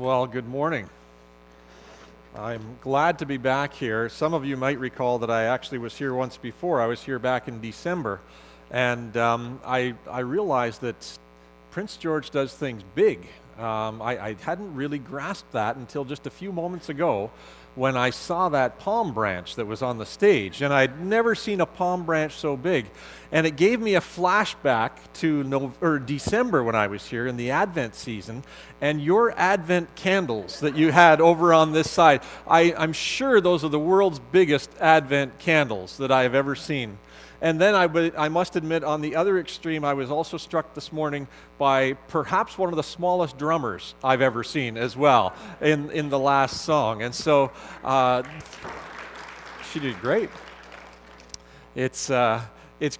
Well, good morning. I'm glad to be back here. Some of you might recall that I actually was here once before. I was here back in December, and I realized that Prince George does things big. I hadn't really grasped that until just a few moments ago when I saw that palm branch that was on the stage, and I'd never seen a palm branch so big. And it gave me a flashback to December when I was here in the Advent season, and your Advent candles that you had over on this side. I'm sure those are the world's biggest Advent candles that I have ever seen. And then I must admit, on the other extreme, I was also struck this morning by perhaps one of the smallest drummers I've ever seen as well in the last song. And so she did great. It's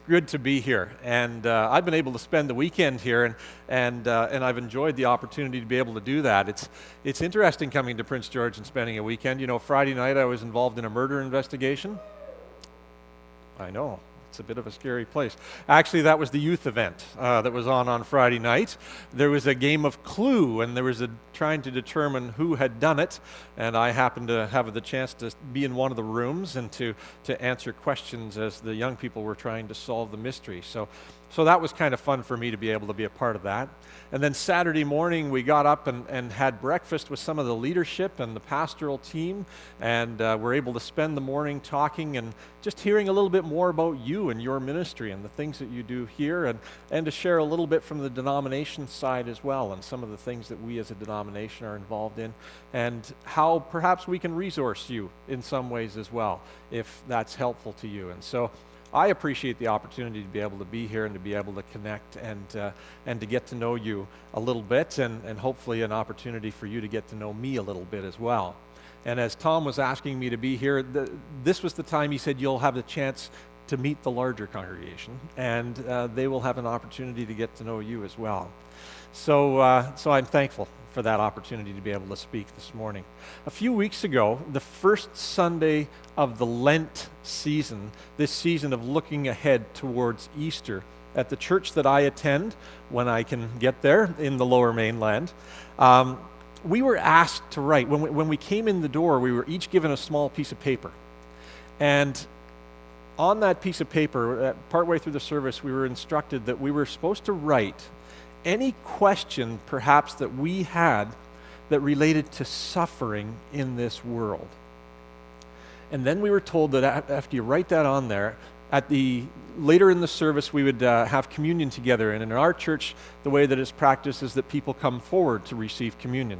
good to be here, and I've been able to spend the weekend here, and I've enjoyed the opportunity to be able to do that. It's interesting coming to Prince George and spending a weekend. You know, Friday night I was involved in a murder investigation. I know. It's a bit of a scary place. Actually, that was the youth event that was on Friday night. There was a game of Clue, and there was trying to determine who had done it, and I happened to have the chance to be in one of the rooms and to answer questions as the young people were trying to solve the mystery. So that was kind of fun for me to be able to be a part of that. And then Saturday morning, we got up and had breakfast with some of the leadership and the pastoral team, and were able to spend the morning talking and just hearing a little bit more about you and your ministry and the things that you do here, and to share a little bit from the denomination side as well, and some of the things that we as a denomination are involved in, and how perhaps we can resource you in some ways as well, if that's helpful to you. And so I appreciate the opportunity to be able to be here and to be able to connect and to get to know you a little bit, and hopefully an opportunity for you to get to know me a little bit as well. And as Tom was asking me to be here, this was the time he said you'll have the chance to meet the larger congregation, and they will have an opportunity to get to know you as well. So I'm thankful for that opportunity to be able to speak this morning. A few weeks ago, the first Sunday of the Lent season, this season of looking ahead towards Easter, at the church that I attend when I can get there in the Lower Mainland, we were asked to write. When we came in the door, we were each given a small piece of paper. And on that piece of paper, partway through the service, we were instructed that we were supposed to write any question perhaps that we had that related to suffering in this world. And then we were told that after you write that on there, later in the service we would have communion together. And in our church, the way that it's practiced is that people come forward to receive communion.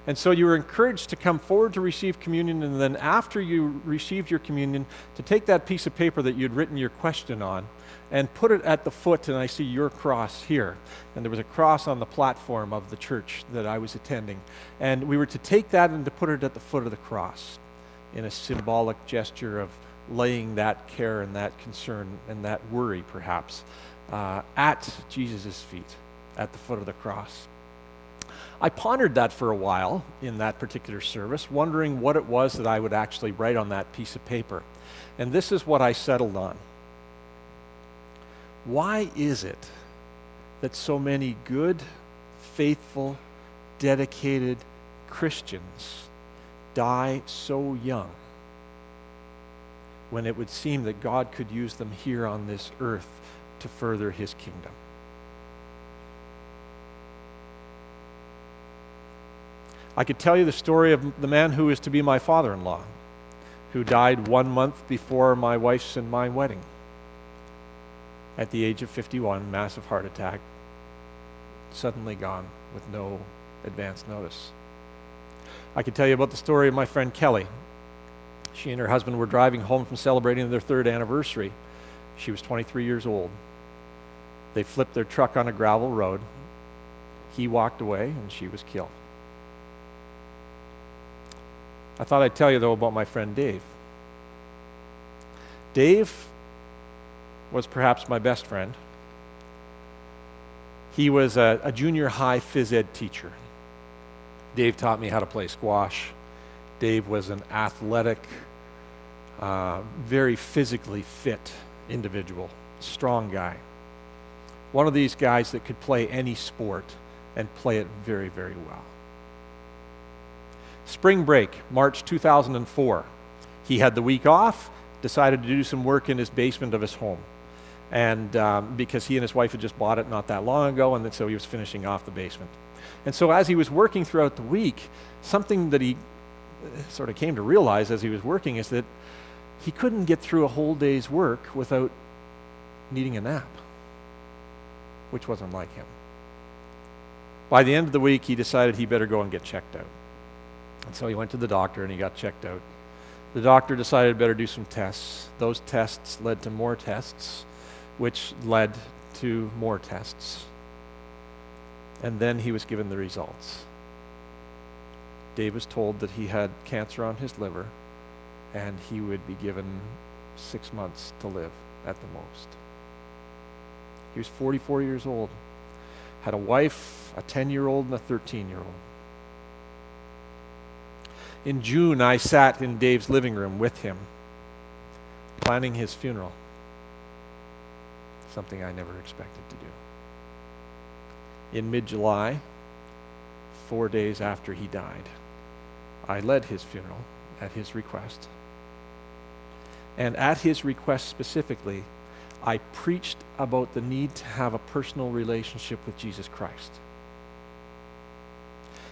And so you were encouraged to come forward to receive communion, and then after you received your communion, to take that piece of paper that you'd written your question on and put it at the foot, and I see your cross here. And there was a cross on the platform of the church that I was attending. And we were to take that and to put it at the foot of the cross in a symbolic gesture of laying that care and that concern and that worry, perhaps, at Jesus' feet, at the foot of the cross. I pondered that for a while in that particular service, wondering what it was that I would actually write on that piece of paper. And this is what I settled on. Why is it that so many good, faithful, dedicated Christians die so young, when it would seem that God could use them here on this earth to further His kingdom? I could tell you the story of the man who is to be my father-in-law, who died 1 month before my wife's and my wedding. At the age of 51, massive heart attack, suddenly gone with no advance notice. I could tell you about the story of my friend Kelly. She and her husband were driving home from celebrating their 3rd anniversary. She was 23 years old. They flipped their truck on a gravel road. He walked away and she was killed. I thought I'd tell you, though, about my friend Dave. Dave was perhaps my best friend. He was a junior high phys ed teacher. Dave taught me how to play squash. Dave was an athletic, very physically fit individual, strong guy. One of these guys that could play any sport and play it very, very well. Spring break, March 2004. He had the week off, decided to do some work in his basement of his home. And because he and his wife had just bought it not that long ago, and so he was finishing off the basement. And so as he was working throughout the week, something that he sort of came to realize as he was working is that he couldn't get through a whole day's work without needing a nap, which wasn't like him. By the end of the week, he decided he better go and get checked out. And so he went to the doctor and he got checked out. The doctor decided better do some tests. Those tests led to more tests, which led to more tests. And then he was given the results. Dave was told that he had cancer on his liver and he would be given 6 months to live at the most. He was 44 years old, had a wife, a 10-year-old, and a 13-year-old. In June, I sat in Dave's living room with him, planning his funeral, something I never expected to do. In mid-July, 4 days after he died, I led his funeral at his request. And at his request specifically, I preached about the need to have a personal relationship with Jesus Christ.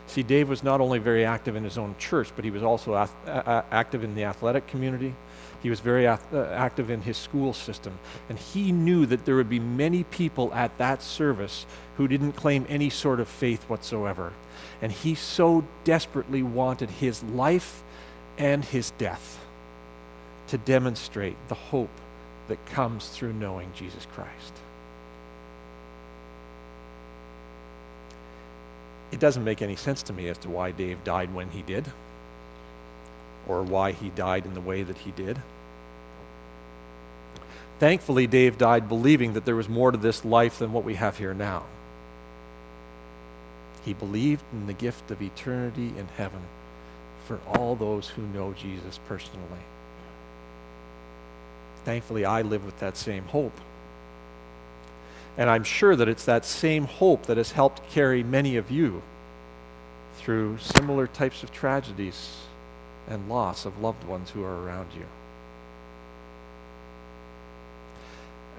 See, Dave was not only very active in his own church, but he was also active in the athletic community. He was very active in his school system. And he knew that there would be many people at that service who didn't claim any sort of faith whatsoever. And he so desperately wanted his life and his death to demonstrate the hope that comes through knowing Jesus Christ. It doesn't make any sense to me as to why Dave died when he did, or why he died in the way that he did. Thankfully, Dave died believing that there was more to this life than what we have here now. He believed in the gift of eternity in heaven for all those who know Jesus personally. Thankfully, I live with that same hope. And I'm sure that it's that same hope that has helped carry many of you through similar types of tragedies and loss of loved ones who are around you.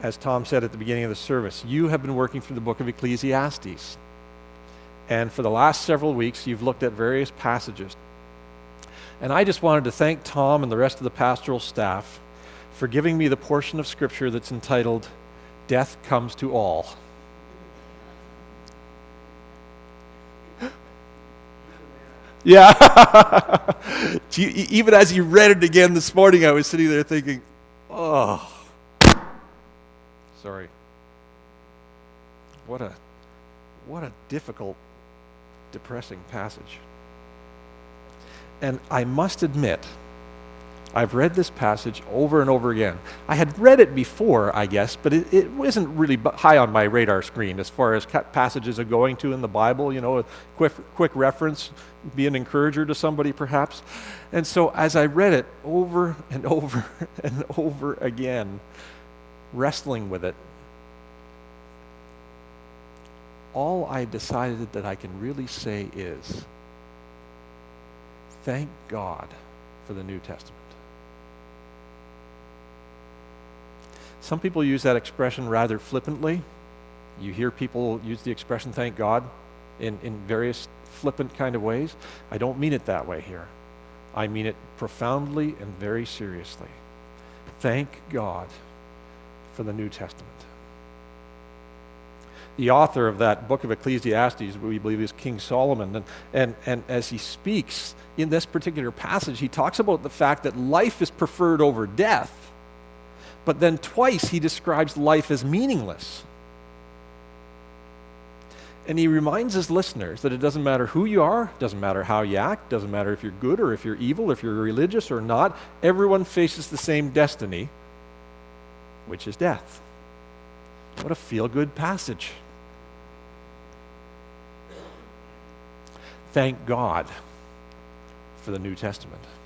As Tom said at the beginning of the service, you have been working through the book of Ecclesiastes. And for the last several weeks, you've looked at various passages. And I just wanted to thank Tom and the rest of the pastoral staff for giving me the portion of Scripture that's entitled, Death Comes to All. Yeah. Even as you read it again this morning, I was sitting there thinking, oh, sorry. What a difficult, depressing passage. And I must admit, I've read this passage over and over again. I had read it before, I guess, but it wasn't really high on my radar screen as far as passages of going to in the Bible, you know, a quick reference, be an encourager to somebody perhaps. And so as I read it over and over and over again, wrestling with it, all I decided that I can really say is, thank God for the New Testament. Some people use that expression rather flippantly. You hear people use the expression, thank God, in various flippant kind of ways. I don't mean it that way here. I mean it profoundly and very seriously. Thank God for the New Testament. The author of that book of Ecclesiastes, we believe, is King Solomon. And as he speaks in this particular passage, he talks about the fact that life is preferred over death. But then twice he describes life as meaningless. And he reminds his listeners that it doesn't matter who you are, doesn't matter how you act, doesn't matter if you're good or if you're evil, if you're religious or not, everyone faces the same destiny, which is death. What a feel-good passage. Thank God for the New Testament.